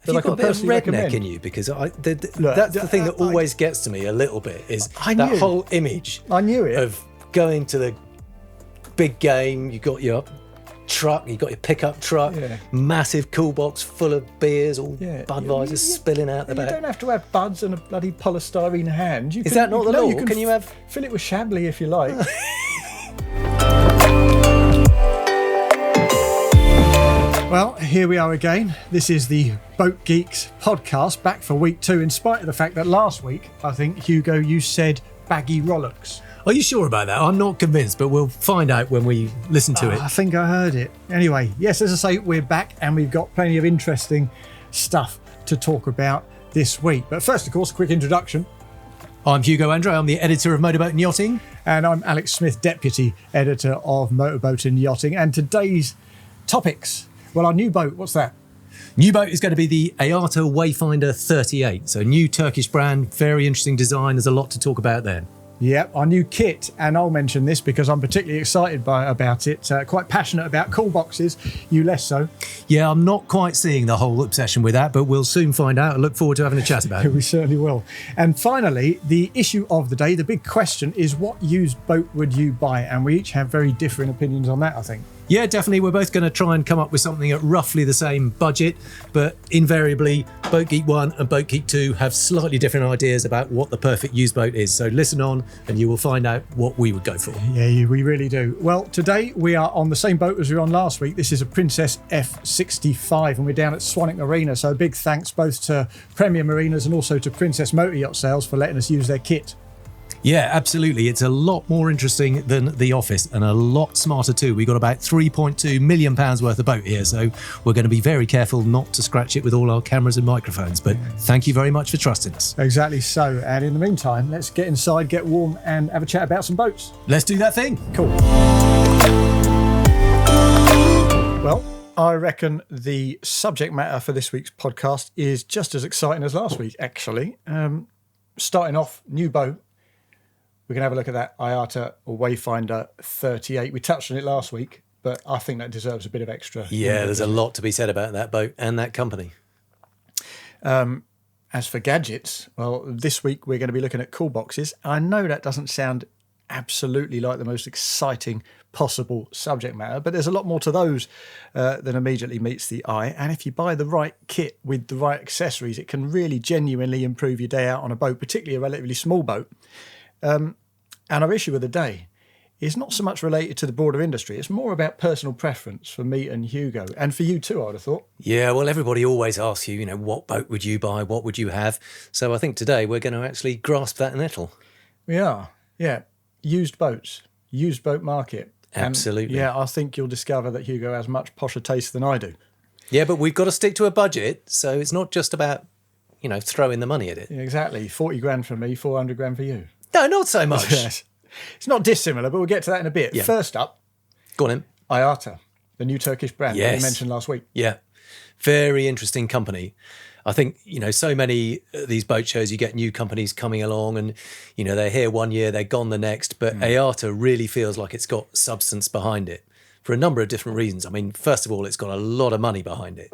Have you got a bit of redneck in you? Because that's the thing that always gets to me a little bit, is that whole image of going to the big game. You got your truck, you got your pickup truck, massive cool box full of beers, all Budweiser spilling out the back. You don't have to have buds and a bloody polystyrene hand. Is that not the law? Can you have... Fill it with Chablis if you like. Well, here we are again. This is the Boat Geeks Podcast, back for week 2, in spite of the fact that last week, I think, Hugo, you said baggy rollocks. Are you sure about that? I'm not convinced, but we'll find out when we listen to it. I think I heard it. Anyway, yes, as I say, we're back and we've got plenty of interesting stuff to talk about this week. But first, of course, a quick introduction. I'm Hugo Andreae. I'm the editor of Motor Boat Yachting. And I'm Alex Smith, deputy editor of Motor Boat Yachting. And today's topics, well, our new boat, what's that? New boat is going to be the Aiata Wayfinder 38. So new Turkish brand, very interesting design. There's a lot to talk about there. Yep, our new kit, and I'll mention this because I'm particularly excited about it. Quite passionate about cool boxes, you less so. Yeah, I'm not quite seeing the whole obsession with that, but we'll soon find out. I look forward to having a chat about it. We certainly will. And finally, the issue of the day, the big question is, what used boat would you buy? And we each have very differing opinions on that, I think. Yeah, definitely. We're both going to try and come up with something at roughly the same budget, but invariably, Boat Geek 1 and Boat Geek 2 have slightly different ideas about what the perfect used boat is. So listen on and you will find out what we would go for. Yeah, we really do. Well, today we are on the same boat as we were on last week. This is a Princess F65 and we're down at Swanwick Marina. So a big thanks both to Premier Marinas and also to Princess Motor Yacht Sales for letting us use their kit. Yeah, absolutely. It's a lot more interesting than The Office and a lot smarter too. We've got about £3.2 million worth of boat here, so we're going to be very careful not to scratch it with all our cameras and microphones. But thank you very much for trusting us. Exactly so. And in the meantime, let's get inside, get warm and have a chat about some boats. Let's do that thing. Cool. Well, I reckon the subject matter for this week's podcast is just as exciting as last week, actually. Starting off, new boat. We're going to have a look at that Aiata Wayfinder 38. We touched on it last week, but I think that deserves a bit of extra. Yeah, there's a lot to be said about that boat and that company. As for gadgets, well, this week we're going to be looking at cool boxes. I know that doesn't sound absolutely like the most exciting possible subject matter, but there's a lot more to those than immediately meets the eye. And if you buy the right kit with the right accessories, it can really genuinely improve your day out on a boat, particularly a relatively small boat. And our issue of the day is not so much related to the broader industry. It's more about personal preference for me and Hugo, and for you too, I would have thought. Yeah, well, everybody always asks you, what boat would you buy? What would you have? So I think today we're going to actually grasp that nettle. We are, yeah. Used boats, used boat market. Absolutely. And, I think you'll discover that Hugo has much posher taste than I do. Yeah, but we've got to stick to a budget, so it's not just about, throwing the money at it. Yeah, exactly. 40 grand for me, 400 grand for you. No, not so much. Yes. It's not dissimilar, but we'll get to that in a bit. Yeah. First up, go on in. Aiata, the new Turkish brand that we mentioned last week. Yeah, very interesting company. I think, so many of these boat shows, you get new companies coming along and, they're here one year, they're gone the next. But Aiata really feels like it's got substance behind it for a number of different reasons. I mean, first of all, it's got a lot of money behind it.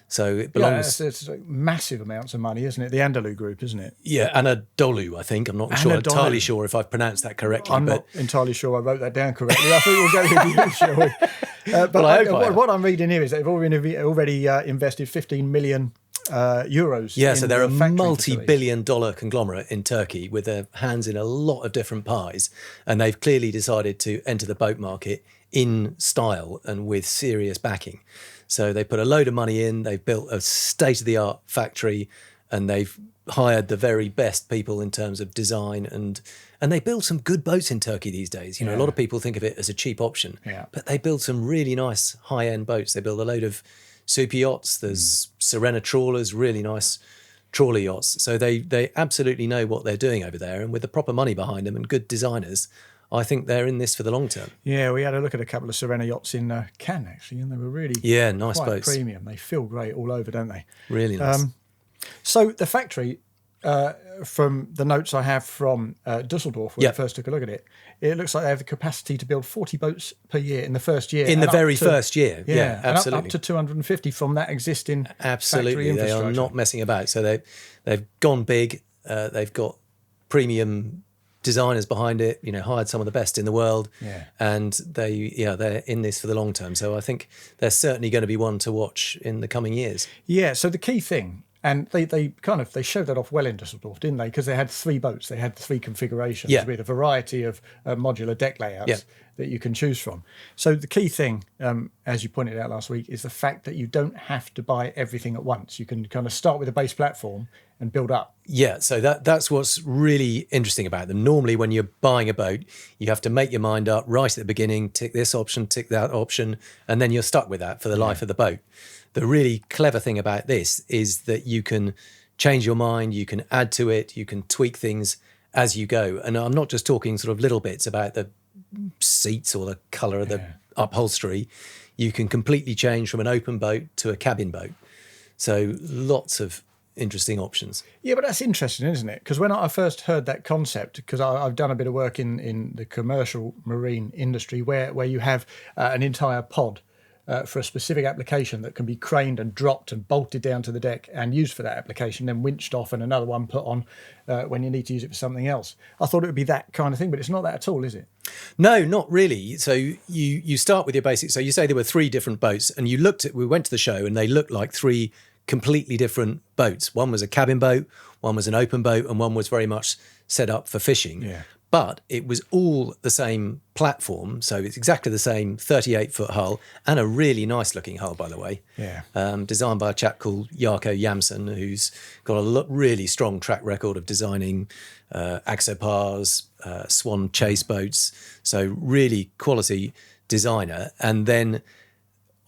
So it belongs... Yeah, it's like massive amounts of money, isn't it? The Andalou Group, isn't it? Yeah, Anadolu, I think. I'm not entirely sure if I've pronounced that correctly. I'm not entirely sure I wrote that down correctly. I think we'll go with you, shall we? But what I'm reading here is that they've already invested 15 million euros. Yeah, so they're a multi-billion-dollar conglomerate in Turkey with their hands in a lot of different pies. And they've clearly decided to enter the boat market in style and with serious backing. So they put a load of money in, they've built a state-of-the-art factory, and they've hired the very best people in terms of design, and they build some good boats in Turkey these days. A lot of people think of it as a cheap option, but they build some really nice high-end boats. They build a load of super yachts, there's Serena trawlers, really nice trawler yachts. So they absolutely know what they're doing over there, and with the proper money behind them and good designers, I think they're in this for the long term. Yeah, we had a look at a couple of Serena yachts in Cannes, actually, and they were really nice quite boats. Premium. They feel great all over, don't they? Really nice. So the factory, from the notes I have from Dusseldorf, when Yep. I first took a look at it, it looks like they have the capacity to build 40 boats per year in the first year. In the and very up to- first year. Yeah, and absolutely. up to 250 from that existing factory Absolutely, they infrastructure. are not messing about. So they've gone big. They've got premium designers behind it. Hired some of the best in the world, and they're in this for the long term. So I think they're certainly going to be one to watch in the coming years. Yeah. So the key thing, and they showed that off well in Dusseldorf, didn't they? Because they had 3 boats, they had 3 configurations with a variety of modular deck layouts that you can choose from. So the key thing, as you pointed out last week, is the fact that you don't have to buy everything at once. You can kind of start with a base platform and build up. Yeah, so that's what's really interesting about them. Normally, when you're buying a boat, you have to make your mind up right at the beginning, tick this option, tick that option, and then you're stuck with that for the life of the boat. The really clever thing about this is that you can change your mind, you can add to it, you can tweak things as you go. And I'm not just talking sort of little bits about the seats or the colour of the upholstery. You can completely change from an open boat to a cabin boat. So lots of interesting options. Yeah, but that's interesting, isn't it? Because when I first heard that concept, because I've done a bit of work in the commercial marine industry where you have an entire pod for a specific application that can be craned and dropped and bolted down to the deck and used for that application, then winched off and another one put on when you need to use it for something else. I thought it would be that kind of thing, but it's not that at all, is it? No, not really. So you start with your basics. So you say there were 3 different boats, and we went to the show and they looked like 3 completely different boats. One was a cabin boat, one was an open boat, and one was very much set up for fishing. Yeah. But it was all the same platform, so it's exactly the same 38-foot hull, and a really nice looking hull, by the way. Yeah. Designed by a chap called Jarko Jamsen, who's got a really strong track record of designing Axopars, Swan chase boats. So really quality designer. And then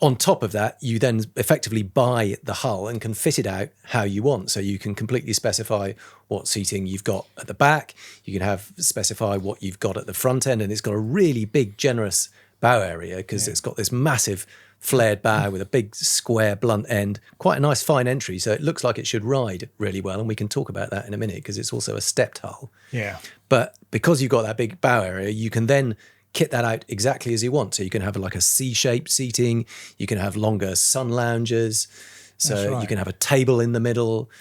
on top of that, you then effectively buy the hull and can fit it out how you want. So you can completely specify what seating you've got at the back. You can specify what you've got at the front end. And it's got a really big, generous bow area because it's got this massive flared bow with a big square blunt end. Quite a nice fine entry. So it looks like it should ride really well. And we can talk about that in a minute because it's also a stepped hull. Yeah. But because you've got that big bow area, you can then kit that out exactly as you want. So you can have like a C-shaped seating, you can have longer sun lounges, so you can have a table in the middle.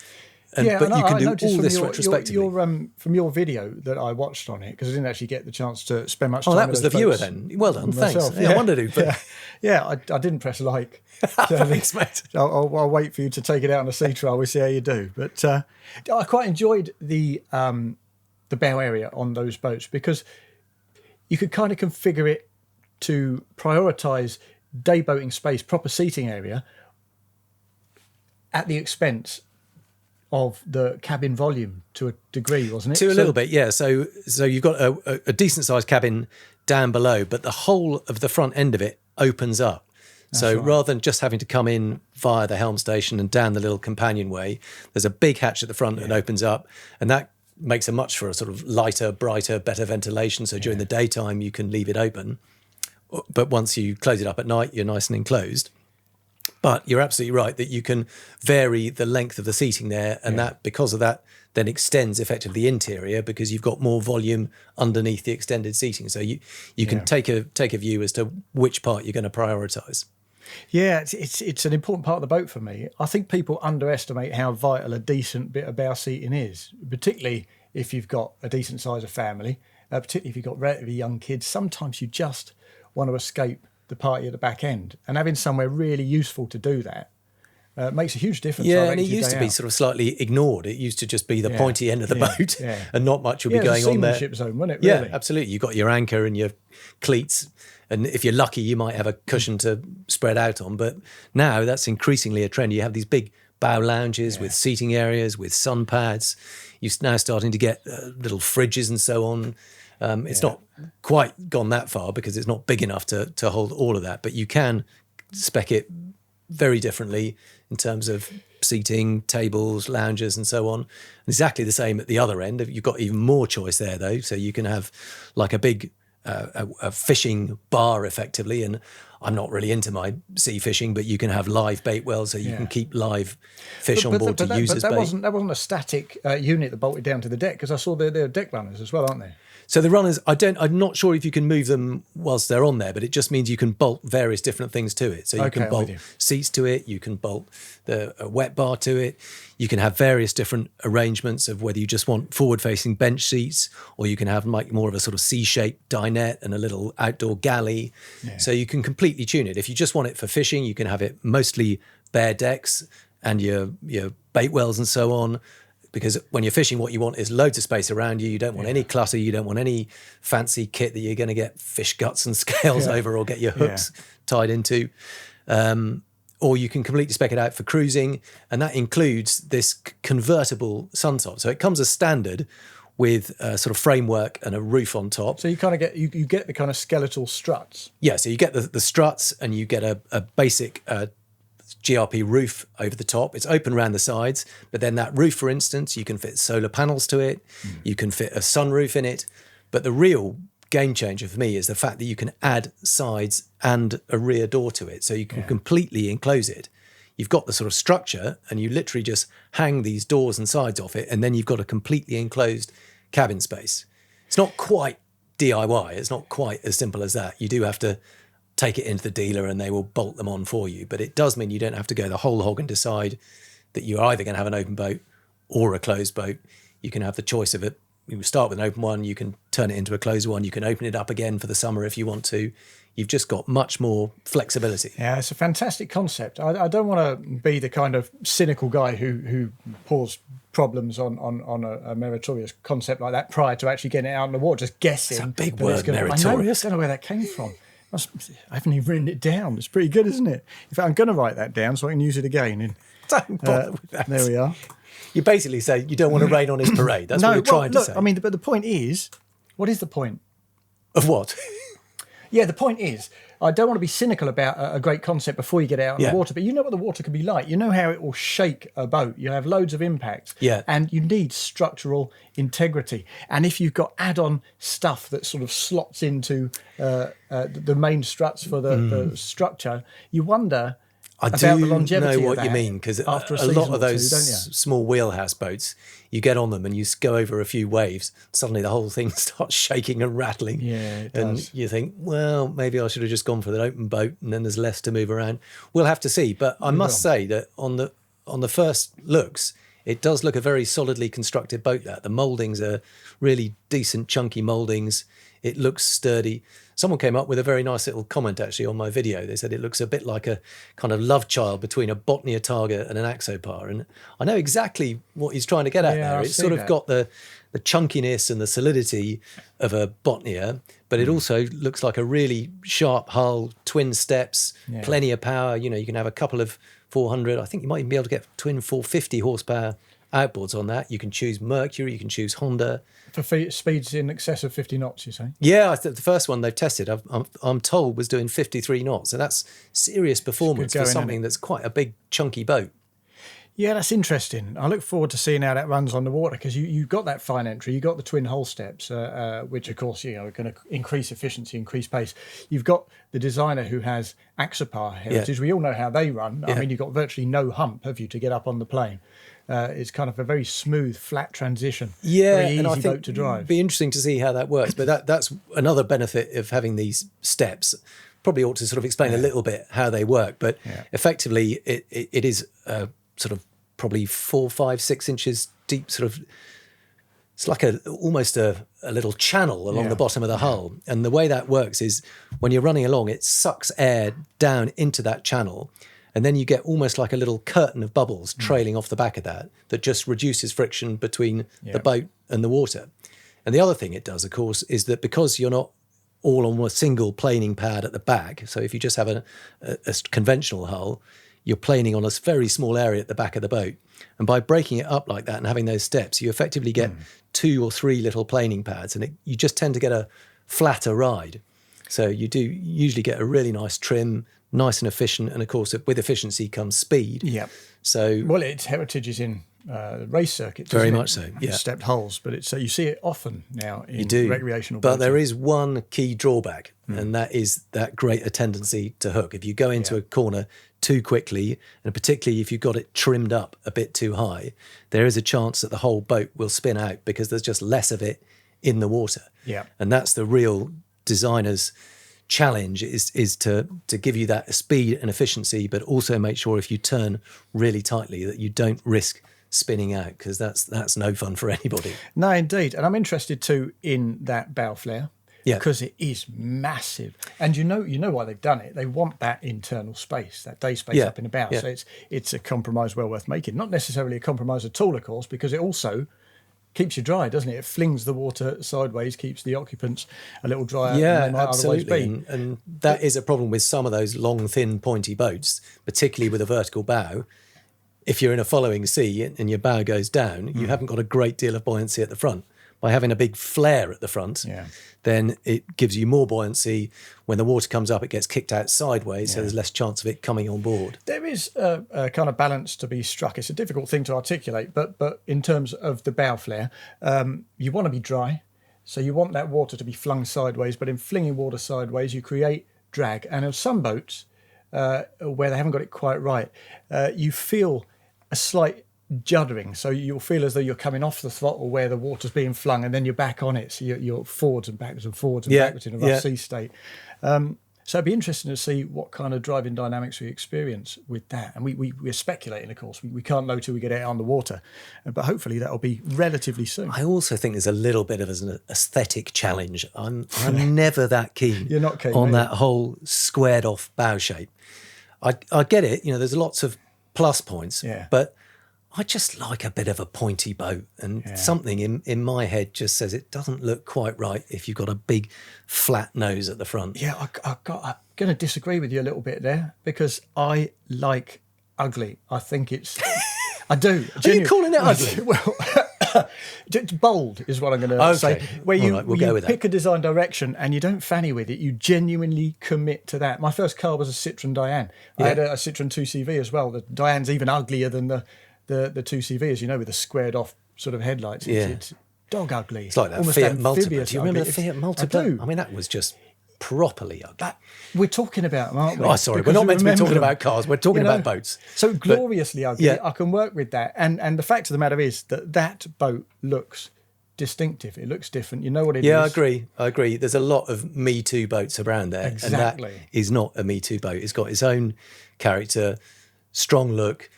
But you can do all this retrospectively. From your video that I watched on it, because I didn't actually get the chance to spend much time. Oh, that was the viewer then. Well done, thanks. I wondered who. But... Yeah, I didn't press like. So thanks, mate. I'll wait for you to take it out on a sea trial. We'll see how you do. But I quite enjoyed the bow area on those boats because you could kind of configure it to prioritise day boating space, proper seating area, at the expense of the cabin volume to a degree, wasn't it? To a little bit, yeah. So you've got a decent sized cabin down below, but the whole of the front end of it opens up. So rather than just having to come in via the helm station and down the little companionway, there's a big hatch at the front that opens up, and that makes a much for a sort of lighter, brighter, better ventilation. So during the daytime, you can leave it open. But once you close it up at night, you're nice and enclosed. But you're absolutely right that you can vary the length of the seating there. And that, because of that, then extends effectively the interior because you've got more volume underneath the extended seating. So you can take a view as to which part you're going to prioritise. Yeah, it's an important part of the boat for me. I think people underestimate how vital a decent bit of bow seating is, particularly if you've got a decent size of family, particularly if you've got relatively young kids. Sometimes you just want to escape the party at the back end, and having somewhere really useful to do that makes a huge difference. Yeah, and it used to be sort of slightly ignored. It used to just be the pointy end of the boat, and not much would be going on there. Seamanship zone, wasn't it? Really? Yeah, absolutely. You've got your anchor and your cleats, and if you're lucky, you might have a cushion to spread out on. But now that's increasingly a trend. You have these big bow lounges with seating areas, with sun pads. You're now starting to get little fridges and so on. It's not quite gone that far because it's not big enough to hold all of that, but you can spec it very differently in terms of seating, tables, lounges, and so on. Exactly the same at the other end. You've got even more choice there, though. So you can have like a big a fishing bar, effectively. And I'm not really into my sea fishing, but you can have live bait wells, so you can keep live fish on board to use as bait. That wasn't a static unit that bolted down to the deck, because I saw they're deck runners as well, aren't they? So the runners, I'm not sure if you can move them whilst they're on there, but it just means you can bolt various different things to it. So you can bolt seats to it, you can bolt a wet bar to it, you can have various different arrangements of whether you just want forward-facing bench seats, or you can have like more of a sort of C-shaped dinette and a little outdoor galley. Yeah. So you can completely tune it. If you just want it for fishing, you can have it mostly bare decks and your bait wells and so on. Because when you're fishing, what you want is loads of space around you. You don't want any clutter. You don't want any fancy kit that you're going to get fish guts and scales over or get your hooks tied into. Or you can completely spec it out for cruising. And that includes this convertible suntop. So it comes as standard with a sort of framework and a roof on top. So you kind of get you get the kind of skeletal struts. Yeah, so you get the struts, and you get a basic GRP roof over the top. It's open around the sides, but then that roof, for instance, you can fit solar panels to it. You can fit a sunroof in it. But the real game changer for me is the fact that you can add sides and a rear door to it. So you can completely enclose it. You've got the sort of structure, and you literally just hang these doors and sides off it, and then you've got a completely enclosed cabin space. It's not quite DIY. It's not quite as simple as that. You do have to take it into the dealer and they will bolt them on for you. But it does mean you don't have to go the whole hog and decide that you're either going to have an open boat or a closed boat. You can have the choice of it. You start with an open one, you can turn it into a closed one, you can open it up again for the summer if you want to. You've just got much more flexibility. Yeah, it's a fantastic concept. I don't want to be the kind of cynical guy who pours problems on a meritorious concept like that prior to actually getting it out in the water, just guessing. It's a big word, meritorious. I don't know where that came from. I haven't even written it down. It's pretty good, isn't it? In fact, I'm going to write that down so I can use it again. Don't bother with that. There we are. You basically say you don't want to rain on his parade. That's what you're trying to say. I mean, but the point is, what is the point? Of what? Yeah, the point is, I don't want to be cynical about a great concept before you get out on the water, but you know what the water can be like. You know how it will shake a boat. You have loads of impact. Yeah. And you need structural integrity. And if you've got add-on stuff that sort of slots into the main struts for the structure, you wonder about the longevity know what of you mean, because a lot of those small wheelhouse boats, you get on them and you go over a few waves, suddenly the whole thing starts shaking and rattling. Yeah, it and does. You think, well, maybe I should have just gone for the open boat, and then there's less to move around. We'll have to see. But I must say that on the first looks, it does look a very solidly constructed boat. That the mouldings are really decent, chunky mouldings. It looks sturdy. Someone came up with a very nice little comment actually on my video. They said it looks a bit like a kind of love child between a Botnia Targa and an Axopar. And I know exactly what he's trying to get at there. It's sort of got the chunkiness and the solidity of a Botnia, but it also looks like a really sharp hull, twin steps, plenty of power. You know, you can have a couple of 400. I think you might even be able to get twin 450 horsepower outboards on that. You can choose Mercury, you can choose Honda. For speeds in excess of 50 knots, you say? Yeah, the first one they've tested, I'm told, was doing 53 knots. And that's serious performance for something that's quite a big, chunky boat. Yeah, that's interesting. I look forward to seeing how that runs on the water, because you've got that fine entry, you've got the twin hull steps, which of course are going to increase efficiency, increase pace. You've got the designer who has Axopar heritage. We all know how they run. I mean, you've got virtually no hump, have you, to get up on the plane. It's kind of a very smooth, flat transition. Yeah, very easy and I think boat to drive. It'd be interesting to see how that works. But that's another benefit of having these steps. Probably ought to sort of explain a little bit how they work. But effectively, it is sort of probably 4, 5, 6 inches deep. Sort of, it's like almost a little channel along the bottom of the hull. And the way that works is when you're running along, it sucks air down into that channel. And then you get almost like a little curtain of bubbles trailing off the back of that just reduces friction between the boat and the water. And the other thing it does, of course, is that because you're not all on a single planing pad at the back, so if you just have a conventional hull, you're planing on a very small area at the back of the boat. And by breaking it up like that and having those steps, you effectively get 2 or 3 little planing pads, and you just tend to get a flatter ride. So you do usually get a really nice trim, nice and efficient, and of course with efficiency comes speed. Yeah. So well, its heritage is in race circuits. Very much so, yeah. Stepped holes, but it's you see it often now in recreational but boating. there is one key drawback, and that is that greater tendency to hook. If you go into a corner too quickly, and particularly if you've got it trimmed up a bit too high, there is a chance that the whole boat will spin out because there's just less of it in the water. Yeah. And that's the real designer's challenge, is to give you that speed and efficiency, but also make sure if you turn really tightly that you don't risk spinning out, because that's no fun for anybody. No, indeed. And I'm interested too in that bow flare. Yeah. Because it is massive. And you know why they've done it. They want that internal space, that day space up in the bow. Yeah. So it's a compromise well worth making. Not necessarily a compromise at all, of course, because it also keeps you dry, doesn't it? It flings the water sideways, keeps the occupants a little drier than they might otherwise be. And that is a problem with some of those long, thin, pointy boats, particularly with a vertical bow. If you're in a following sea and your bow goes down, you haven't got a great deal of buoyancy at the front. By having a big flare at the front, then it gives you more buoyancy. When the water comes up, it gets kicked out sideways, so there's less chance of it coming on board. There is a kind of balance to be struck. It's a difficult thing to articulate, but in terms of the bow flare, you want to be dry, so you want that water to be flung sideways, but in flinging water sideways, you create drag. And on some boats, where they haven't got it quite right, you feel a slight juddering, so you'll feel as though you're coming off the throttle where the water's being flung, and then you're back on it, so you're forwards and backwards in a rough sea state. So it'd be interesting to see what kind of driving dynamics we experience with that. And we're speculating, of course. We can't know till we get out on the water, but hopefully that'll be relatively soon. I also think there's a little bit of an aesthetic challenge. I'm never that keen. You're not keen on that whole squared off bow shape. I get it. There's lots of plus points, but I just like a bit of a pointy boat, and something in my head just says it doesn't look quite right if you've got a big flat nose at the front. Yeah, I'm going to disagree with you a little bit there, because I like ugly. I think it's... I do. Are you calling it ugly? Well, bold is what I'm going to say. Where you pick a design direction and you don't fanny with it, you genuinely commit to that. My first car was a Citroen Diane. I had a Citroen 2CV as well. The Diane's even uglier than the 2CV, as you know, with the squared off sort of headlights. It's dog ugly. It's like that almost Fiat Multipla. Do you remember ugly. the Fiat Multipla? I do. I mean, that was just properly ugly. We're talking about them, aren't we? Oh, sorry, we're not meant to be talking about cars. We're talking about boats. So gloriously ugly. I can work with that. And the fact of the matter is that boat looks distinctive. It looks different. You know what it is. Yeah, I agree. There's a lot of Me Too boats around there. Exactly. And that is not a Me Too boat. It's got its own character, strong look,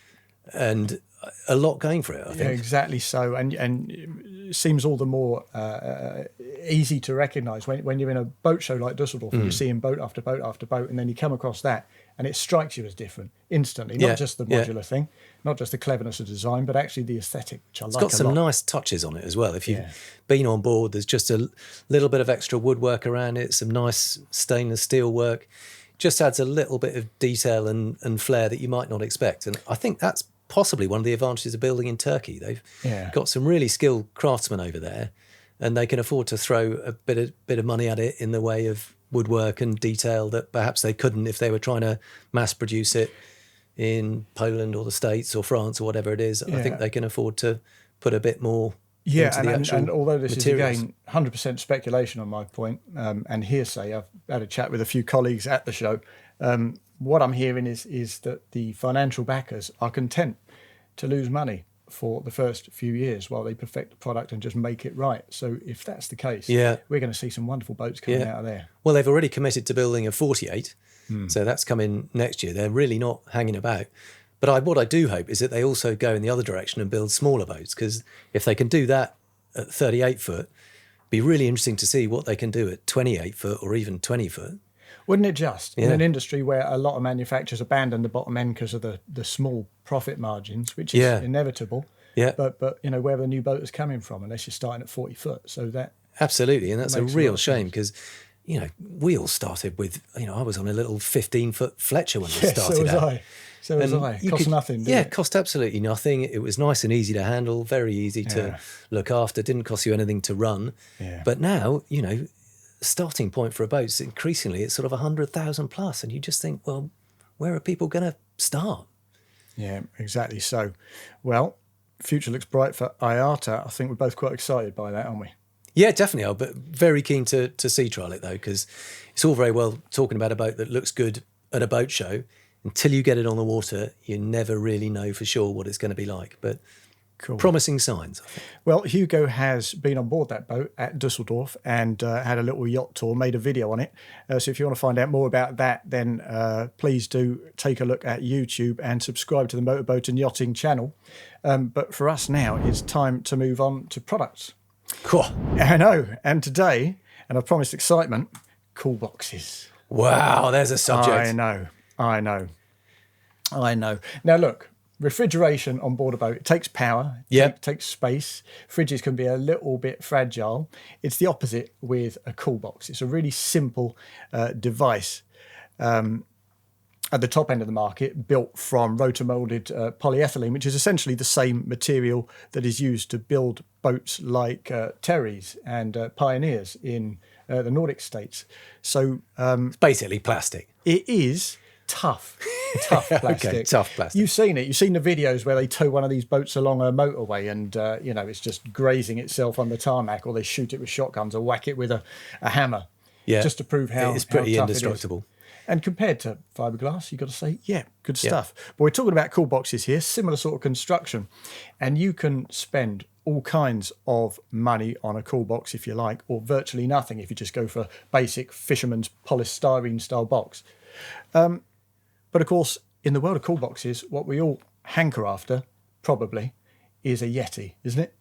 and a lot going for it, I think. Yeah, exactly so. And it seems all the more easy to recognise when you're in a boat show like Dusseldorf and you're seeing boat after boat after boat, and then you come across that and it strikes you as different instantly. Not just the modular thing, not just the cleverness of design, but actually the aesthetic, which I like a lot. It's got some nice touches on it as well. If you've been on board, there's just a little bit of extra woodwork around it, some nice stainless steel work. Just adds a little bit of detail and flair that you might not expect. And I think that's possibly one of the advantages of building in Turkey. They've got some really skilled craftsmen over there, and they can afford to throw a bit of money at it in the way of woodwork and detail that perhaps they couldn't if they were trying to mass produce it in Poland or the States or France or whatever it is. I think they can afford to put a bit more into the actual and although this materials. is again 100% speculation on my point and hearsay, I've had a chat with a few colleagues at the show. What I'm hearing is that the financial backers are content to lose money for the first few years while they perfect the product and just make it right. So if that's the case, we're going to see some wonderful boats coming out of there. Well, they've already committed to building a 48, so that's coming next year. They're really not hanging about. But what I do hope is that they also go in the other direction and build smaller boats, because if they can do that at 38 foot, it'd be really interesting to see what they can do at 28 foot or even 20 foot. Wouldn't it just? In an industry where a lot of manufacturers abandon the bottom end because of the small profit margins, which is inevitable. Yeah. But where the new boat is coming from, unless you're starting at 40 foot. So that absolutely, and that's a real shame, because we all started with I was on a little 15-foot Fletcher when I started out. So was I. Cost nothing. It cost absolutely nothing. It was nice and easy to handle, very easy to look after. Didn't cost you anything to run. Yeah. But now, starting point for a boat, increasingly it's sort of 100,000 plus, and you just think, well, where are people going to start? Yeah, exactly. So, well, future looks bright for Aiata. I think we're both quite excited by that, aren't we? Yeah, definitely. But very keen to sea trial it, though, because it's all very well talking about a boat that looks good at a boat show. Until you get it on the water, you never really know for sure what it's going to be like. But cool. Promising signs, I think. Well, Hugo has been on board that boat at Dusseldorf and had a little yacht tour, made a video on it. So if you want to find out more about that, then please do take a look at YouTube and subscribe to the Motor Boat and Yachting channel. But for us now, it's time to move on to products. Cool. I know. And today, and I promised excitement, cool boxes. Wow, there's a subject. I know. Now, look. Refrigeration on board a boat, it takes power, it takes space. Fridges can be a little bit fragile. It's the opposite with a cool box. It's a really simple device at the top end of the market, built from rotor-molded polyethylene, which is essentially the same material that is used to build boats like Terry's and Pioneers in the Nordic states. So it's basically plastic. It is tough plastic. Okay, tough plastic. You've seen it. You've seen the videos where they tow one of these boats along a motorway and, it's just grazing itself on the tarmac, or they shoot it with shotguns or whack it with a hammer just to prove how it's pretty how indestructible. And compared to fiberglass, you've got to say, good stuff. But we're talking about cool boxes here, similar sort of construction. And you can spend all kinds of money on a cool box if you like, or virtually nothing if you just go for a basic fisherman's polystyrene style box. But of course, in the world of cool boxes, what we all hanker after, probably, is a Yeti, isn't it?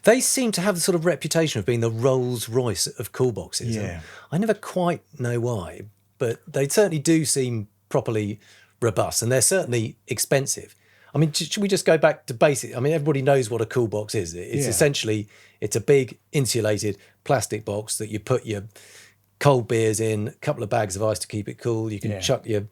They seem to have the sort of reputation of being the Rolls Royce of cool boxes. Yeah. I never quite know why, but they certainly do seem properly robust, and they're certainly expensive. I mean, should we just go back to basic? I mean, everybody knows what a cool box is. It's essentially, it's a big insulated plastic box that you put your cold beers in, a couple of bags of ice to keep it cool. You can chuck your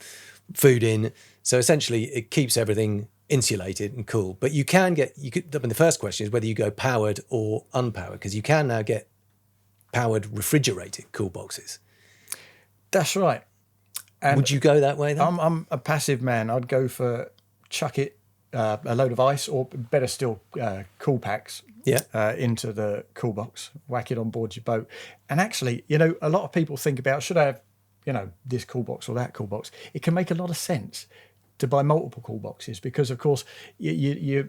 food in. So essentially it keeps everything insulated and cool. But the first question is whether you go powered or unpowered, because you can now get powered refrigerated cool boxes. That's right. And would you go that way then? I'm a passive man. I'd go for chuck it, a load of ice, or better still, cool packs into the cool box, whack it on board your boat. And actually, a lot of people think about, should I have, this cool box or that cool box? It can make a lot of sense to buy multiple cool boxes because, of course, you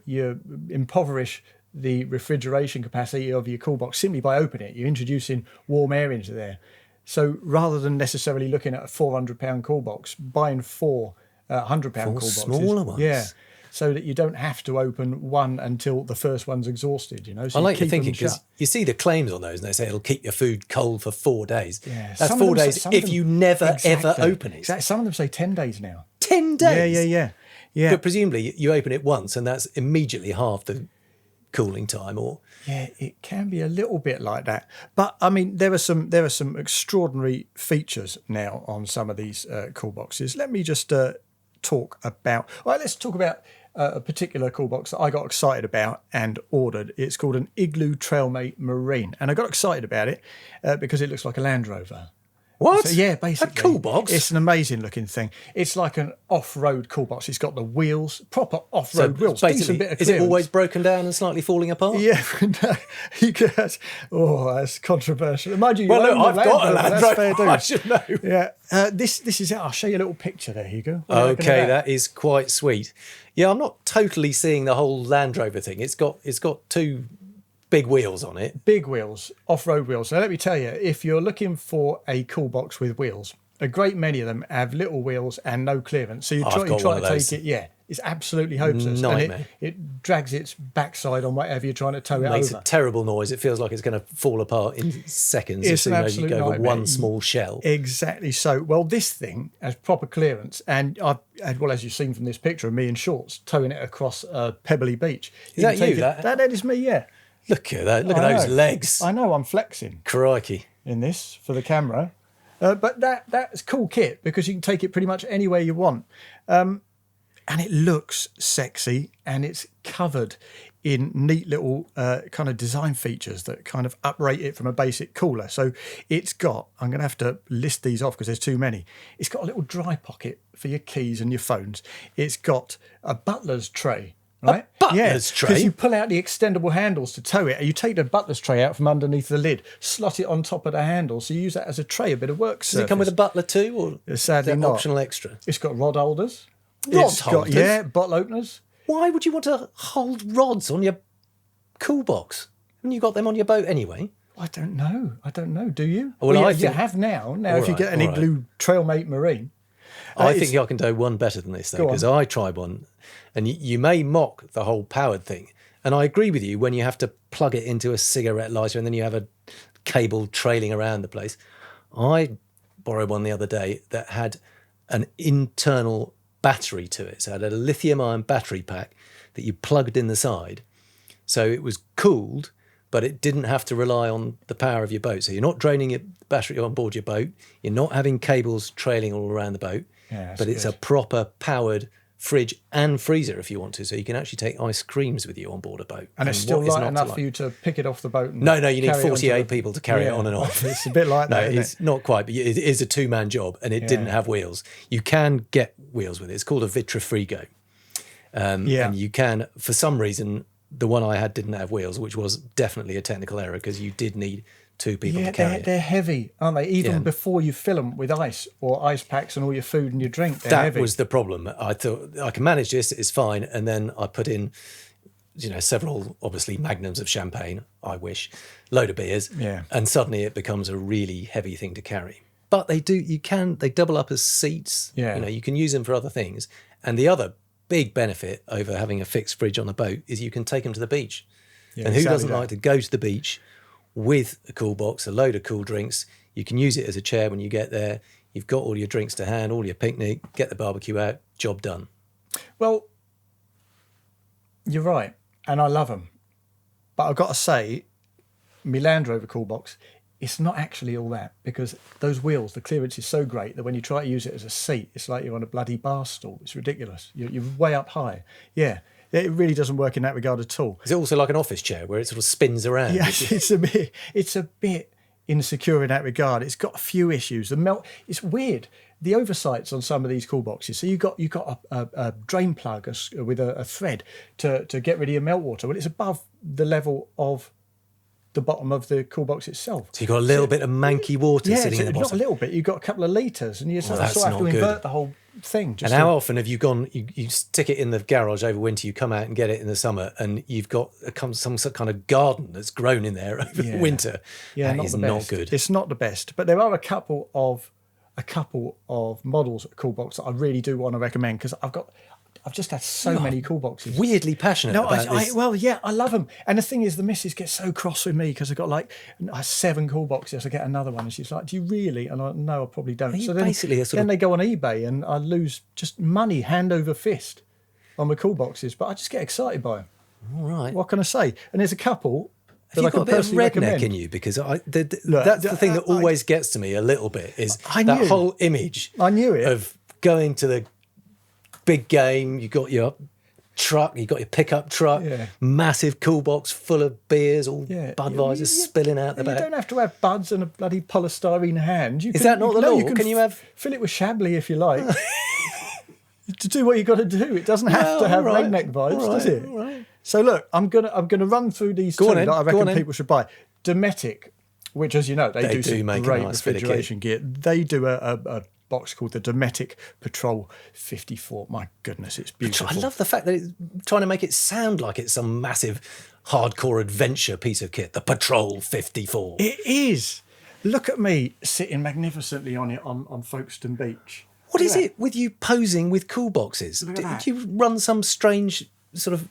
impoverish the refrigeration capacity of your cool box simply by opening it. You're introducing warm air into there. So rather than necessarily looking at a £400 cool box, buying four £100 cool boxes. Smaller ones. Yeah. So that you don't have to open one until the first one's exhausted, So I like your thinking, because you see the claims on those and they say it'll keep your food cold for 4 days. Yeah. That's 4 days if you never, ever open it. Exactly. Some of them say 10 days now. 10 days? Yeah. But presumably you open it once and that's immediately half the cooling time, or... Yeah, it can be a little bit like that. But, I mean, there are some extraordinary features now on some of these cool boxes. Let me just talk about... Well, let's talk about a particular cool box that I got excited about and ordered. It's called an Igloo Trailmate Marine. And I got excited about it because it looks like a Land Rover. What? So, yeah, basically. A cool box? It's an amazing looking thing. It's like an off-road cool box. It's got the wheels, proper off-road wheels. Basically, bit of is it always broken down and slightly falling apart? Yeah. That's controversial. Mind you, I've got a Land Rover. That's fair dues. I should know. Yeah. This is it. I'll show you a little picture there, Hugo. Okay, that is quite sweet. Yeah, I'm not totally seeing the whole Land Rover thing. It's got two big wheels on it. Big wheels, off-road wheels. So let me tell you, if you're looking for a cool box with wheels, a great many of them have little wheels and no clearance. So you try to take it. Yeah, it's absolutely hopeless. Nightmare. And it drags its backside on whatever you're trying to tow it Makes over. a terrible noise. It feels like it's going to fall apart in seconds It's as soon as you go over nightmare. one small shell. Exactly so. Well, this thing has proper clearance, and as you've seen from this picture of me in shorts towing it across a pebbly beach. Is that you? That is me. Yeah. Look at that! Look at those legs. I know. I'm flexing Crikey! in this for the camera, but that's cool kit because you can take it pretty much anywhere you want, and it looks sexy, and it's covered in neat little kind of design features that kind of uprate it from a basic cooler. So it's got, I'm going to have to list these off because there's too many. It's got a little dry pocket for your keys and your phones. It's got a butler's tray right? butler's tray? Because you pull out the extendable handles to tow it, and you take the butler's tray out from underneath the lid, slot it on top of the handle, so you use that as a tray, a bit of work surface. Does it come with a butler too, or sadly is that not optional extra? It's got rod holders. Holders? Yeah, bottle openers. Why would you want to hold rods on your cool box? Haven't you got them on your boat anyway? I don't know. Do you? Well, I think you have now. Now, All if you right, get an all right. Igloo Trailmate Marine, I think I can do one better than this, though, Go on. because I tried one, and you may mock the whole powered thing. And I agree with you when you have to plug it into a cigarette lighter and then you have a cable trailing around the place. I borrowed one the other day that had an internal battery to it. So it had a lithium-ion battery pack that you plugged in the side. So it was cooled, but it didn't have to rely on the power of your boat. So you're not draining your battery on board your boat. You're not having cables trailing all around the boat. Yeah, but it's good. a proper powered fridge and freezer if you want to. So you can actually take ice creams with you on board a boat. and it's still what is light not to enough like? for you to pick it off the boat. And No, you need carry it onto 48 people to carry it on and off. It's a bit like No, that. Isn't it's it? not quite, but it is a two-man job, and it didn't have wheels. You can get wheels with it. It's called a Vitrafrigo. And you can, for some reason, the one I had didn't have wheels, which was definitely a technical error because you did need two people to carry it. They're heavy, aren't they? Even before you fill them with ice or ice packs and all your food and your drink, they're heavy. That was the problem. I thought I can manage this; it's fine. And then I put in, several obviously magnums of champagne. I wish, load of beers, and suddenly it becomes a really heavy thing to carry. But they double up as seats. Yeah. You can use them for other things. And the other big benefit over having a fixed fridge on a boat is you can take them to the beach. And who doesn't like to go to the beach with a cool box, a load of cool drinks? You can use it as a chair when you get there. You've got all your drinks to hand, all your picnic, get the barbecue out, job done. Well, you're right, and I love them. But I've got to say, my Land Rover cool box, it's not actually all that, because those wheels, the clearance is so great that when you try to use it as a seat, it's like you're on a bloody bar stool. It's ridiculous. You're way up high. Yeah, it really doesn't work in that regard at all. Is it also like an office chair where it sort of spins around? Yes, it's a bit insecure in that regard. It's got a few issues. It's weird. The oversights on some of these cool boxes. So you got a drain plug with a thread to get rid of your meltwater. Well, it's above the level of the bottom of the cool box itself. So you've got a little bit of manky water sitting in the bottom. Not a little bit. You've got a couple of litres, and you sort of have to invert the whole thing. And how often have you gone? You stick it in the garage over winter. You come out and get it in the summer, and you've got some kind of garden that's grown in there over the winter. Yeah, that is not good. It's not the best, but there are a couple of models of cool box that I really do want to recommend, because I've just had so many cool boxes. Weirdly passionate about this. I love them. And the thing is, the missus gets so cross with me because I've got like 7 cool boxes. I get another one, and she's like, "Do you really?" And I no, I probably don't. So then they go on eBay, and I lose just money hand over fist on my cool boxes. But I just get excited by them. All right. What can I say? And there's a couple. Have you got a bit of redneck in you? Because that's the thing that always gets to me a little bit is that whole image. I knew it. Of going to the big game. You got your truck, you got your pickup truck, massive cool box full of beers, all Budweiser spilling out the back. You don't have to have buds and a bloody polystyrene hand. Is that not the law? Can you have fill it with Chablis if you like? To do what you got to do. It doesn't have to have redneck vibes, does it? Right. So look, I'm gonna run through these two that I reckon people should buy. Dometic, which, as you know, they do some make great a nice refrigeration gear. They do a box called the Dometic Patrol 54. My goodness, it's beautiful. I love the fact that it's trying to make it sound like it's some massive hardcore adventure piece of kit. The Patrol 54. It is. Look at me sitting magnificently on it on Folkestone Beach. What is it with you posing with cool boxes? Did you run some strange sort of...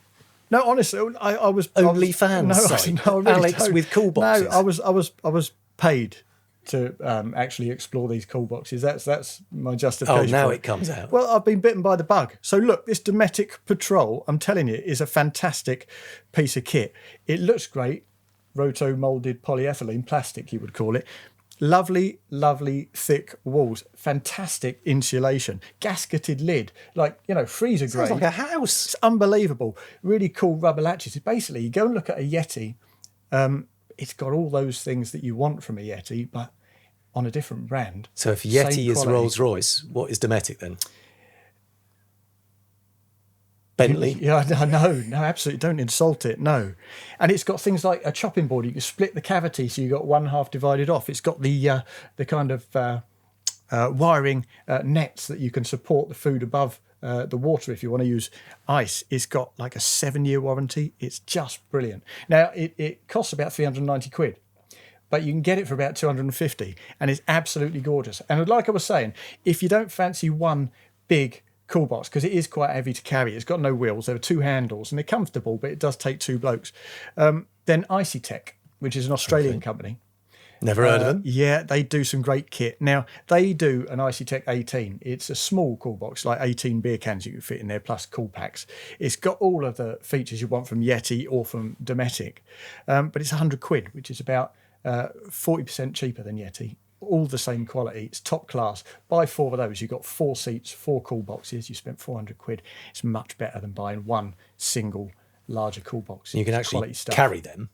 No, honestly, I was OnlyFans site. No, I really Alex don't. with cool boxes. No, I was paid to actually explore these cool boxes. That's my justification. Oh, now it comes out. Well, I've been bitten by the bug. So look, this Dometic Patrol, I'm telling you, is a fantastic piece of kit. It looks great, roto-molded polyethylene plastic, you would call it. Lovely, lovely thick walls, fantastic insulation, gasketed lid, freezer grade. Sounds like a house. It's unbelievable. Really cool rubber latches. Basically, you go and look at a Yeti. It's got all those things that you want from a Yeti, but on a different brand. So if Yeti is Rolls-Royce, what is Dometic then? Bentley. Yeah, I know. No, absolutely. Don't insult it. No. And it's got things like a chopping board. You can split the cavity, so you've got one half divided off. It's got the kind of wiring nets that you can support the food above the water if you want to use ice. It's got like a 7-year warranty. It's just brilliant. Now, it costs about 390 quid. But you can get it for about 250, and it's absolutely gorgeous. And like I was saying, if you don't fancy one big cool box, because it is quite heavy to carry, it's got no wheels, there are 2 handles, and they're comfortable, but it does take 2 blokes. Then Icetech, which is an Australian company. Never heard of them. Yeah, they do some great kit. Now, they do an Icetech 18. It's a small cool box, like 18 beer cans you can fit in there, plus cool packs. It's got all of the features you want from Yeti or from Dometic. But it's 100 quid, which is about 40% cheaper than Yeti. All the same quality. It's top class. Buy 4 of those. You've got 4 seats, 4 cool boxes. You spent 400 quid. It's much better than buying one single larger cool box. You can actually carry them.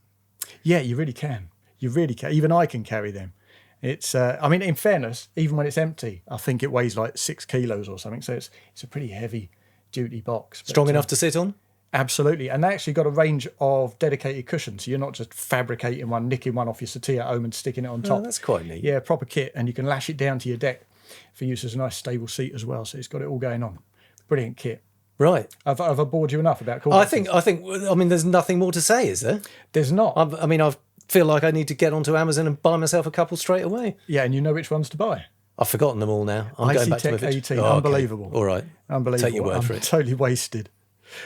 Yeah, you really can. You really can. Even I can carry them. It's. I mean, in fairness, even when it's empty, I think it weighs like 6 kilos or something. So it's a pretty heavy duty box. Strong enough to sit on? Absolutely. And they actually got a range of dedicated cushions. So you're not just fabricating one, nicking one off your settee at home and sticking it on top. Oh, that's quite neat. Yeah, proper kit. And you can lash it down to your deck for use as a nice stable seat as well. So it's got it all going on. Brilliant kit. Right. Have I bored you enough about cool I boxes? think. I mean, there's nothing more to say, is there? There's not. I feel like I need to get onto Amazon and buy myself a couple straight away. Yeah, and you know which ones to buy. I've forgotten them all now. I'm going back to my Icetech 18. Oh, Unbelievable. Okay. All right. Unbelievable. Take your word for it. Totally wasted.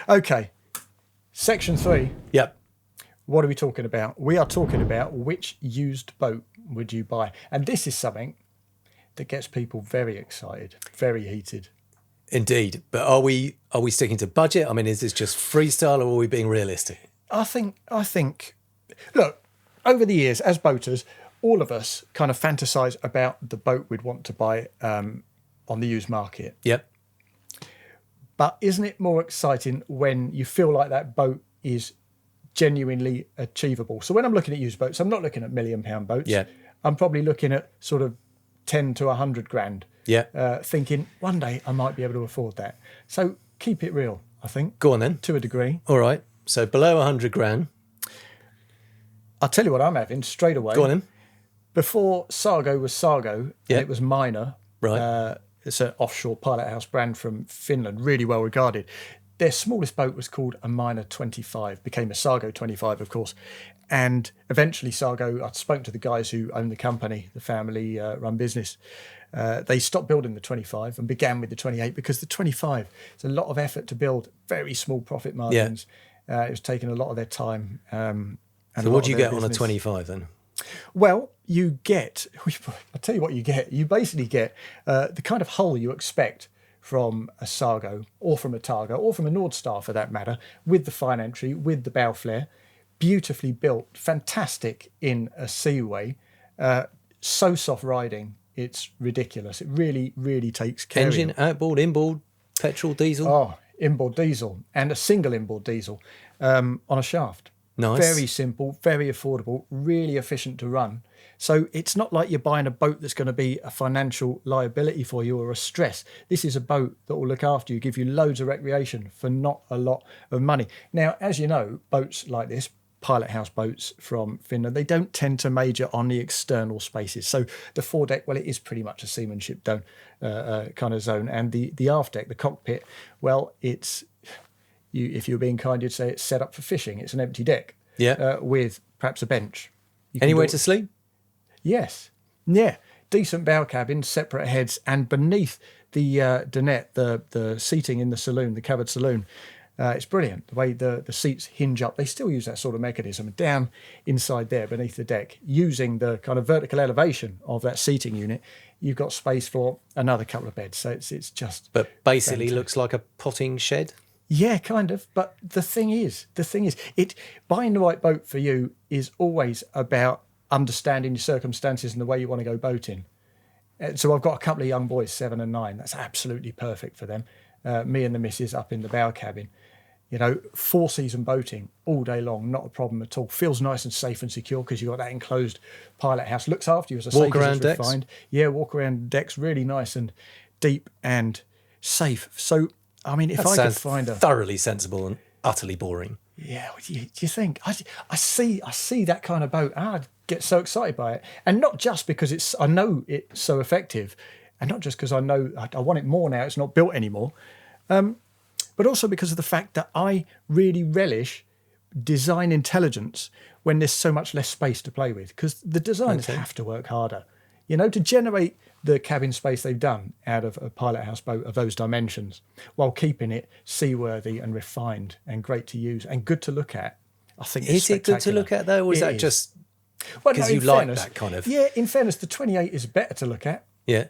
Okay. Section 3. Yep. What are we talking about? We are talking about which used boat would you buy? And this is something that gets people very excited, very heated. Indeed. But are we sticking to budget? I mean, is this just freestyle or are we being realistic? I think, look, over the years, as boaters, all of us kind of fantasize about the boat we'd want to buy on the used market. Yep. But isn't it more exciting when you feel like that boat is genuinely achievable? So when I'm looking at used boats, I'm not looking at £1 million boats. Yeah. I'm probably looking at sort of 10 to 100 grand. Yeah. Thinking one day I might be able to afford that. So keep it real, I think. Go on then. To a degree. All right. So below 100 grand. I'll tell you what I'm having straight away. Go on then. Before Sargo was Sargo, Yeah. and it was Minor. Right. It's an offshore pilot house brand from Finland, really well regarded. Their smallest boat was called a Minor 25, became a Sargo 25, of course. And eventually Sargo, I spoke to the guys who own the company, the family run business. They stopped building the 25 and began with the 28 because the 25, it's a lot of effort to build, very small profit margins. Yeah. It was taking a lot of their time. So what do you get on a 25 then? Well, you get, I'll tell you what you get. You basically get the kind of hull you expect from a Sargo or from a Targa or from a Nordstar for that matter, with the fine entry, with the bow flare, beautifully built, fantastic in a seaway, so soft riding, it's ridiculous. It really, really takes care Engine, of you. outboard, inboard, petrol, diesel? Oh, inboard diesel and a single inboard diesel on a shaft. Nice. Very simple, very affordable, really efficient to run. So it's not like you're buying a boat that's going to be a financial liability for you or a stress. This is a boat that will look after you, give you loads of recreation for not a lot of money. Now, as you know, boats like this, pilot house boats from Finland, they don't tend to major on the external spaces. So the foredeck, well, it is pretty much a seamanship kind of zone. And the aft deck, the cockpit, well, it's... if you were being kind, you'd say it's set up for fishing. It's an empty deck, with perhaps a bench. Anywhere to sleep? Yes, yeah. Decent bow cabin, separate heads, and beneath the dinette, the seating in the saloon, the covered saloon, it's brilliant. The way the seats hinge up, they still use that sort of mechanism down inside there beneath the deck, using the kind of vertical elevation of that seating unit. You've got space for another couple of beds, so it's just. But basically, looks like a potting shed. Yeah, kind of. But the thing is, buying the right boat for you is always about understanding your circumstances and the way you want to go boating. So I've got a couple of young boys, 7 and 9. That's absolutely perfect for them. Me and the missus up in the bow cabin. 4-season boating all day long, not a problem at all. Feels nice and safe and secure because you've got that enclosed pilot house. Looks after you as a safe as it's refined. Yeah, walk around decks, really nice and deep and safe. So I mean, if That I could sounds find a thoroughly sensible and utterly boring. Yeah, what do you think? I see that kind of boat. I'd get so excited by it, and not just because I know it's so effective, and not just because I know I want it more now. It's not built anymore, but also because of the fact that I really relish design intelligence when there's so much less space to play with. Because the designers have to work harder, to generate the cabin space they've done out of a pilot house boat of those dimensions, while keeping it seaworthy and refined and great to use and good to look at. I think is it good to look at though, or is that just because you like that kind of? Yeah, in fairness, the 28 is better to look at. Yeah.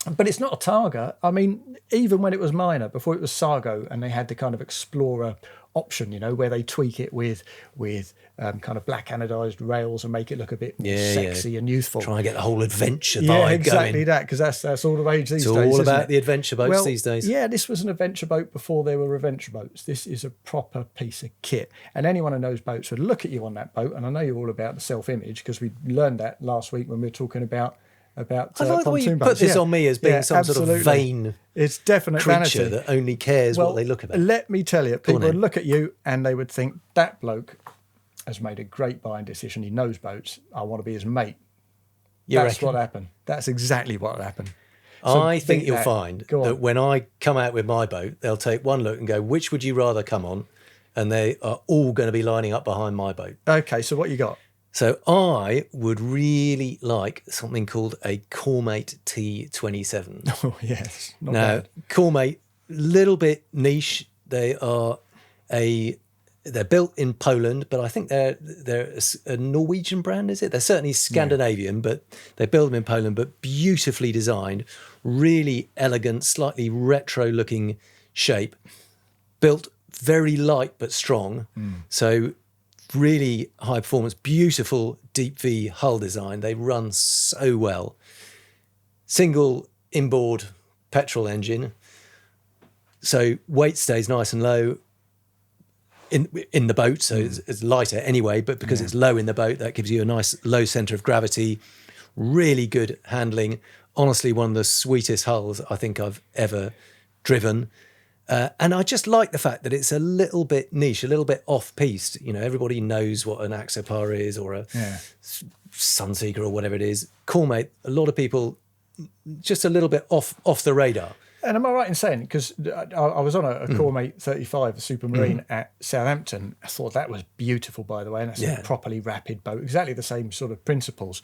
But it's not a Targa. I mean, even when it was minor, before it was Sargo, and they had the kind of Explorer option, where they tweak it with kind of black anodized rails and make it look a bit more sexy and youthful. Try and get the whole adventure vibe going. Yeah, exactly going. that, because that's all the rage these days. It's all about the adventure boats these days. Yeah, this was an adventure boat before there were adventure boats. This is a proper piece of kit. And anyone who knows boats would look at you on that boat, and I know you're all about the self-image, because we learned that last week when we were talking about I like the way you put this on me as being some sort of vain it's definite creature vanity. that only cares what they look about. Let me tell you, people would look at you and they would think, that bloke has made a great buying decision. He knows boats. I want to be his mate. That's what happened. That's exactly what happened. So I think you'll find that when I come out with my boat, they'll take one look and go, which would you rather come on? And they are all going to be lining up behind my boat. Okay, so what you got? So I would really like something called a Coremate T27. Oh, yes. Now, bad. Coremate, little bit niche. They're built in Poland, but I think they're a Norwegian brand, is it? They're certainly Scandinavian, but they build them in Poland, but beautifully designed, really elegant, slightly retro-looking shape, built very light but strong. So really high performance, beautiful deep V hull design. They run so well. Single inboard petrol engine. So weight stays nice and low in the boat. So it's lighter anyway, but because it's low in the boat, that gives you a nice low center of gravity. Really good handling. Honestly, one of the sweetest hulls I think I've ever driven. And I just like the fact that it's a little bit niche, a little bit off-piste. Everybody knows what an Axopar is or a Sunseeker or whatever it is. Coremate, a lot of people just a little bit off the radar. And am I right in saying, because I was on a Coremate 35, a Supermarine at Southampton. I thought that was beautiful, by the way, and that's a properly rapid boat, exactly the same sort of principles.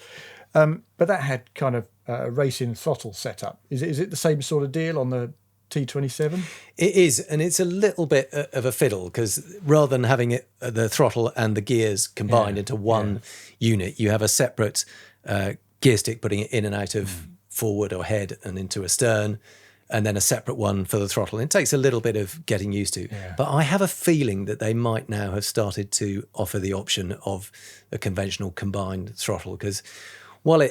But that had kind of a racing throttle setup. Is it the same sort of deal on the T27? It is, and it's a little bit of a fiddle, because rather than having it the throttle and the gears combined into one unit, you have a separate gear stick putting it in and out of forward or head and into a stern, and then a separate one for the throttle. And it takes a little bit of getting used to. But I have a feeling that they might now have started to offer the option of a conventional combined throttle, because while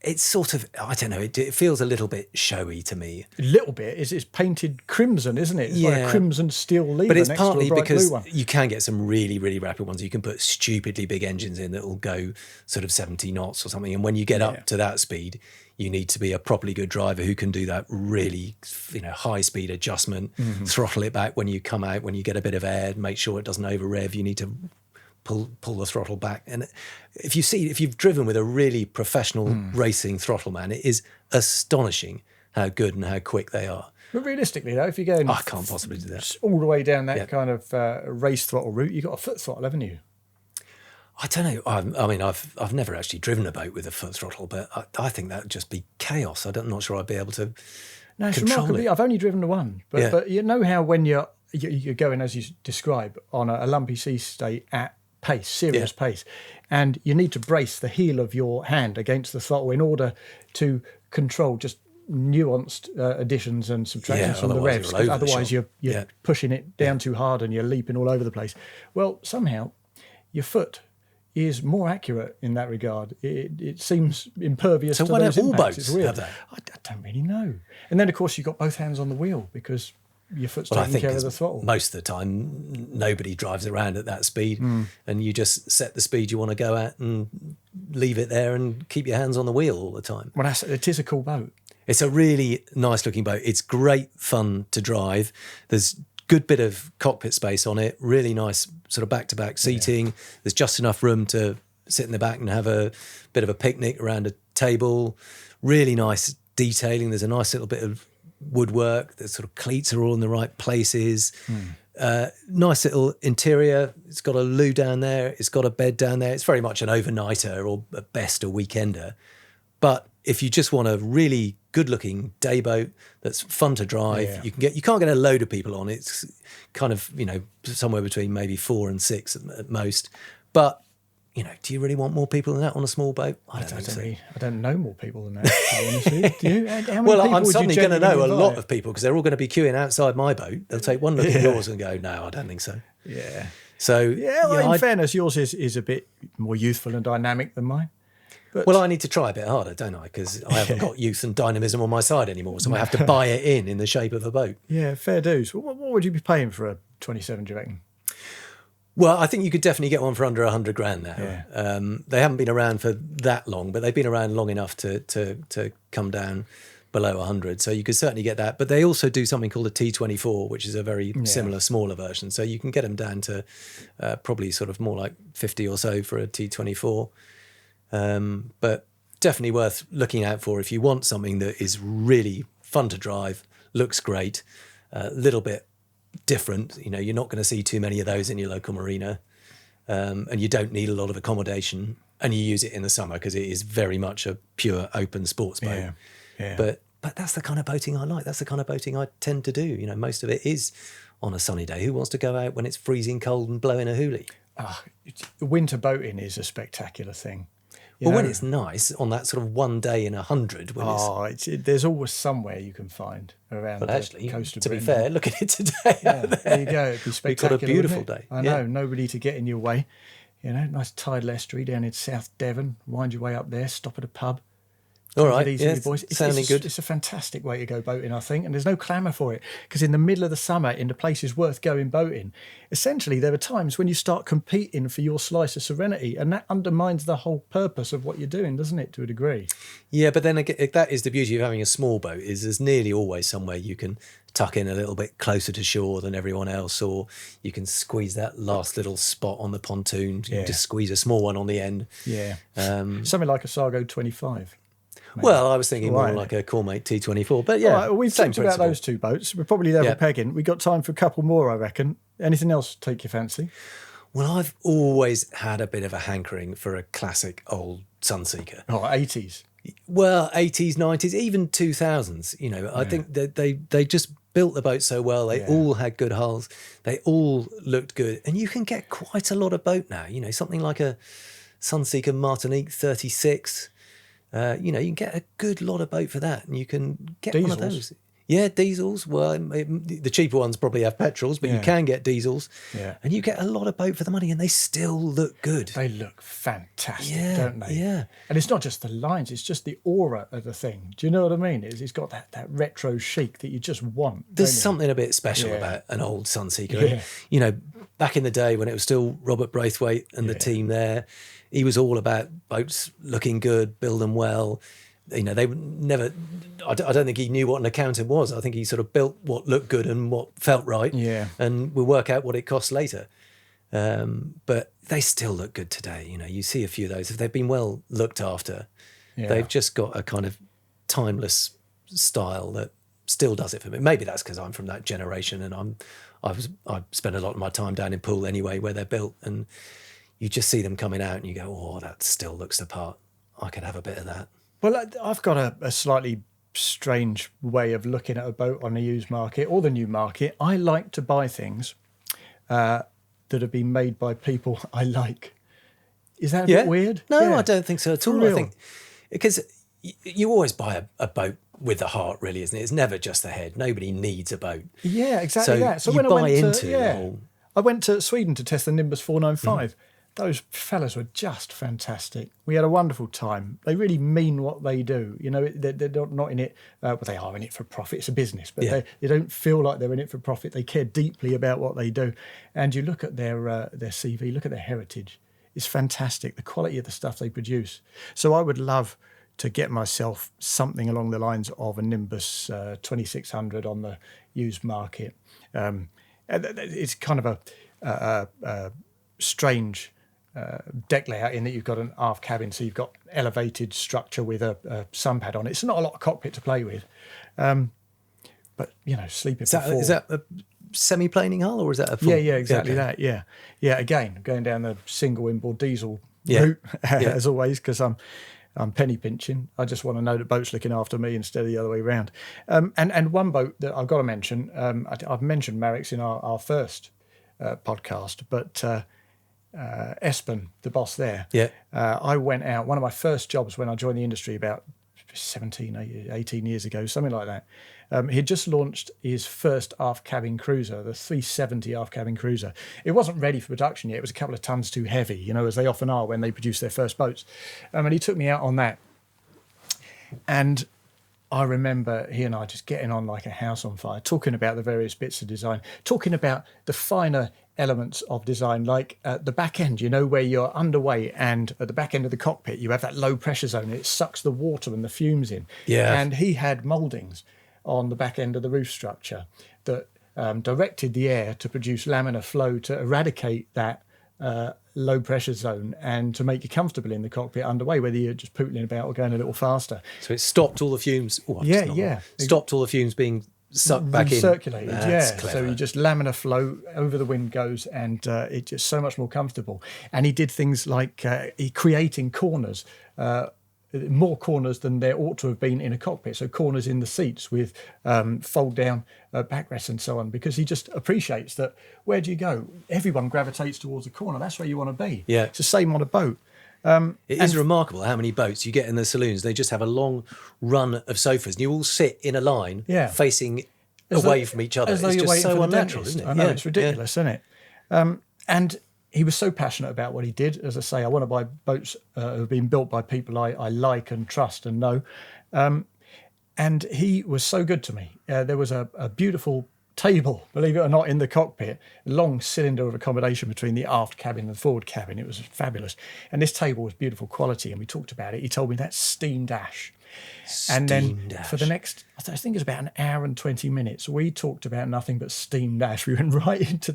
it's sort of, I don't know, it feels a little bit showy to me. A little bit. It's painted crimson, isn't it? It's like a crimson steel lever. But it's next partly to a bright because blue one. you can get some really, really rapid ones. You can put stupidly big engines in that will go sort of 70 knots or something. And when you get up to that speed, you need to be a properly good driver who can do that really, high speed adjustment, throttle it back when you come out, when you get a bit of air, make sure it doesn't over rev. You need to pull the throttle back. And if you've driven with a really professional racing throttle man, it is astonishing how good and how quick they are. But realistically, though, if you're going, I can't possibly do that all the way down that kind of race throttle route, you've got a foot throttle, haven't you? I don't know. I mean, I've never actually driven a boat with a foot throttle, but I think that would just be chaos. I'm not sure I'd be able to control it. I've only driven the one, but you know how when you're going, as you describe, on a lumpy sea state at pace, serious pace, and you need to brace the heel of your hand against the throttle in order to control just nuanced additions and subtractions from the revs, because otherwise you're pushing it down too hard and you're leaping all over the place. Well, somehow your foot is more accurate in that regard. It seems impervious to those impacts. So why don't all boats it's weird. have that? I don't really know. And then, of course, you've got both hands on the wheel because your foot's taking care of the throttle. Most of the time, nobody drives around at that speed, and you just set the speed you want to go at and leave it there and keep your hands on the wheel all the time. Well, it is a cool boat. It's a really nice looking boat. It's great fun to drive. There's good bit of cockpit space on it, really nice sort of back-to-back seating. Yeah. There's just enough room to sit in the back and have a bit of a picnic around a table. Really nice detailing. There's a nice little bit of woodwork. The sort of cleats are all in the right places. Nice little interior. It's got a loo down there. It's got a bed down there. It's very much an overnighter or at best a weekender. But if you just want a really good-looking day boat that's fun to drive, you can't get a load of people on. It's kind of, somewhere between maybe 4 and 6 at most. But, do you really want more people than that on a small boat? I don't think so. I don't know more people than that, to be honest with you. Do you? How many well, people I'm suddenly going to know a lot of of people because they're all going to be queuing outside my boat. They'll take one look at yours and go, no, I don't think so. Yeah. So, in fairness, yours is a bit more youthful and dynamic than mine. But, well, I need to try a bit harder, don't I? Because I haven't got youth and dynamism on my side anymore, so I have to buy it in the shape of a boat. Yeah, fair dues. What would you be paying for a 27, do you reckon? Well, I think you could definitely get one for under $100,000 now. Yeah. They haven't been around for that long, but they've been around long enough to come down below 100. So you could certainly get that. But they also do something called a T24, which is a very similar, smaller version. So you can get them down to probably sort of more like 50 or so for a T24. But definitely worth looking out for if you want something that is really fun to drive, looks great, a little bit different. You're not going to see too many of those in your local marina, and you don't need a lot of accommodation, and you use it in the summer because it is very much a pure open sports boat. Yeah. But that's the kind of boating I like. That's the kind of boating I tend to do. Most of it is on a sunny day. Who wants to go out when it's freezing cold and blowing a hoolie? Winter boating is a spectacular thing. Well, when it's nice on that sort of 1 day in 100. There's always somewhere you can find around the coast of Britain. To be fair, look at it today. There you go. It'd be spectacular. We've got a beautiful day. I know. Nobody to get in your way. Nice tidal estuary down in South Devon. Wind your way up there. Stop at a pub. All right, boys. Sounding good. It's a fantastic way to go boating, I think, and there's no clamour for it because in the middle of the summer, in the places worth going boating, essentially there are times when you start competing for your slice of serenity, and that undermines the whole purpose of what you're doing, doesn't it, to a degree? Yeah, but then again, that is the beauty of having a small boat. Is there's nearly always somewhere you can tuck in a little bit closer to shore than everyone else, or you can squeeze that last little spot on the pontoon. You can just squeeze a small one on the end. Yeah, something like a Sargo 25. Maybe. Well, I was thinking more like a Cormate T24, but we've talked about those two boats. We're probably level pegging. We've got time for a couple more, I reckon. Anything else take your fancy? Well, I've always had a bit of a hankering for a classic old Sunseeker. 80s. Well, 80s, 90s, even 2000s. I think that they just built the boat so well. They all had good hulls. They all looked good. And you can get quite a lot of boat now. Something like a Sunseeker Martinique 36. You can get a good lot of boat for that, and you can get diesels. One of those. Yeah, diesels. Well, the cheaper ones probably have petrols, but you can get diesels. Yeah. And you get a lot of boat for the money, and they still look good. They look fantastic, don't they? Yeah. And it's not just the lines, it's just the aura of the thing. Do you know what I mean? It's got that retro chic that you just want. There's something a bit special about an old Sunseeker. Yeah. Back in the day when it was still Robert Braithwaite and the team there, he was all about boats looking good, build them well. They would never. I don't think he knew what an accountant was. I think he sort of built what looked good and what felt right. Yeah. And we'll work out what it costs later. But they still look good today. You see a few of those. If they've been well looked after, they've just got a kind of timeless style that still does it for me. Maybe that's because I'm from that generation and I spend a lot of my time down in Poole anyway, where they're built, and you just see them coming out and you go, oh, that still looks the part. I could have a bit of that. Well, I've got a slightly strange way of looking at a boat on the used market or the new market. I like to buy things that have been made by people I like. Is that a bit weird? No, I don't think so at all. Real. I think because you always buy a boat with the heart, really, isn't it? It's never just the head. Nobody needs a boat. Yeah, exactly that. So you when I went to Sweden to test the Nimbus 495. Those fellas were just fantastic. We had a wonderful time. They really mean what they do. They're not in it. They are in it for profit. It's a business, but they don't feel like they're in it for profit. They care deeply about what they do. And you look at their CV, look at their heritage. It's fantastic. The quality of the stuff they produce. So I would love to get myself something along the lines of a Nimbus 2600 on the used market. It's kind of a strange deck layout in that you've got an aft cabin, so you've got elevated structure with a sun pad on it. It's not a lot of cockpit to play with, but sleeping. Is that a semi-planing hull, or is that a full? Yeah, exactly that. Yeah. Again, going down the single inboard diesel route as always, because I'm penny pinching. I just want to know that boat's looking after me instead of the other way around. And one boat that I've got to mention, I've mentioned Marix in our first podcast, but Espen, the boss there, I went out, one of my first jobs when I joined the industry about 18 years ago, something like that. He'd just launched his first aft cabin cruiser, the 370 aft cabin cruiser. It wasn't ready for production yet. It was a couple of tons too heavy, as they often are when they produce their first boats. And he took me out on that. And I remember he and I just getting on like a house on fire, talking about the various bits of design, talking about the finer elements of design, like at the back end, where you're underway, and at the back end of the cockpit, you have that low pressure zone, and it sucks the water and the fumes in. Yeah. And he had mouldings on the back end of the roof structure that directed the air to produce laminar flow to eradicate that low pressure zone and to make you comfortable in the cockpit underway, whether you're just pootling about or going a little faster. So it stopped all the fumes. Yeah. Stopped all the fumes being sucked back in. Circulated, That's clever. So you just laminar flow, over the wind goes, and it's just so much more comfortable. And he did things like creating corners, more corners than there ought to have been in a cockpit. So corners in the seats with fold down backrests and so on, because he just appreciates that where do you go? Everyone gravitates towards a corner. That's where you want to be. Yeah. It's the same on a boat. It is remarkable how many boats you get in the saloons. They just have a long run of sofas, and you all sit in a line facing away from each other. It's just so unnatural, isn't it? I know, it's ridiculous, isn't it? And he was so passionate about what he did. As I say, I want to buy boats that have been built by people I like and trust and know. And he was so good to me. There was a beautiful table, believe it or not, in the cockpit, long cylinder of accommodation between the aft cabin and the forward cabin. It was fabulous. And this table was beautiful quality, and we talked about it. He told me that's steam dash. And then for the next, I think it was about an hour and 20 minutes, we talked about nothing but steam dash. We went right into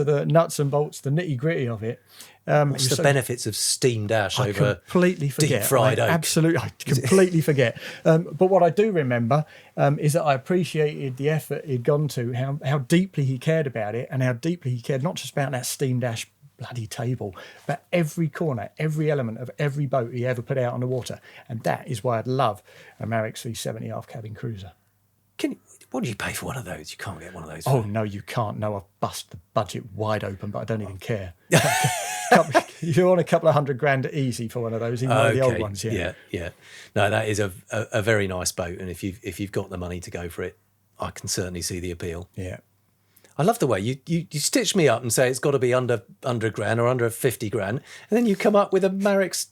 the nuts and bolts, the nitty gritty of it. What's the benefits of steam dash over completely forget. Deep fried oak? Absolutely, I completely forget. But what I do remember is that I appreciated the effort he'd gone to, how deeply he cared about it, and how deeply he cared not just about that steam dash bloody table, but every corner, every element of every boat he ever put out on the water. And that is why I'd love a Marix 370 aft cabin cruiser. What do you pay for one of those? You can't get one of those. Oh, no, you can't. No, I've bust the budget wide open, but I don't even care. You're on a couple of $100,000 easy for one of those, even the old ones. Yeah. No, that is a very nice boat, and if you've got the money to go for it, I can certainly see the appeal. Yeah. I love the way you stitch me up and say it's got to be under $100,000 or under $50,000, and then you come up with a Marix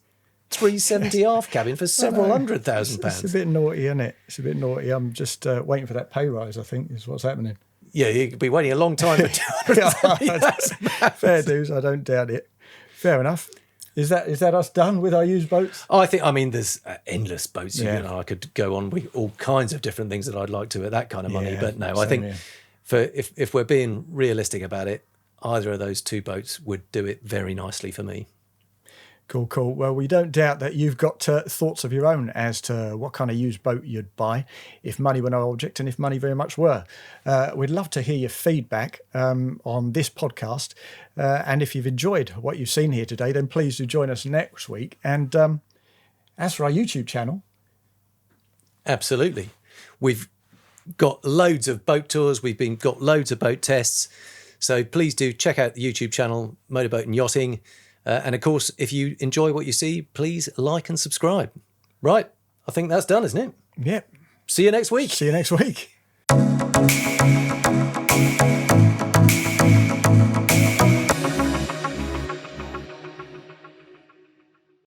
370 aft cabin for several £100,000. It's a bit naughty, isn't it? It's a bit naughty. I'm just waiting for that pay rise, I think, is what's happening. Yeah, you could be waiting a long time for $270,000. Fair dues, I don't doubt it. Fair enough. Is that us done with our used boats? There's endless boats. I could go on with all kinds of different things that I'd like to at that kind of money. But no, I think if we're being realistic about it, either of those two boats would do it very nicely for me. Cool. Well, we don't doubt that you've got thoughts of your own as to what kind of used boat you'd buy if money were no object, and if money very much were. We'd love to hear your feedback on this podcast. And if you've enjoyed what you've seen here today, then please do join us next week. And as for our YouTube channel. Absolutely. We've got loads of boat tours. We've got loads of boat tests. So please do check out the YouTube channel, Motor Boat and Yachting. And of course, if you enjoy what you see, please like and subscribe. Right. I think that's done, isn't it? Yep. See you next week. See you next week.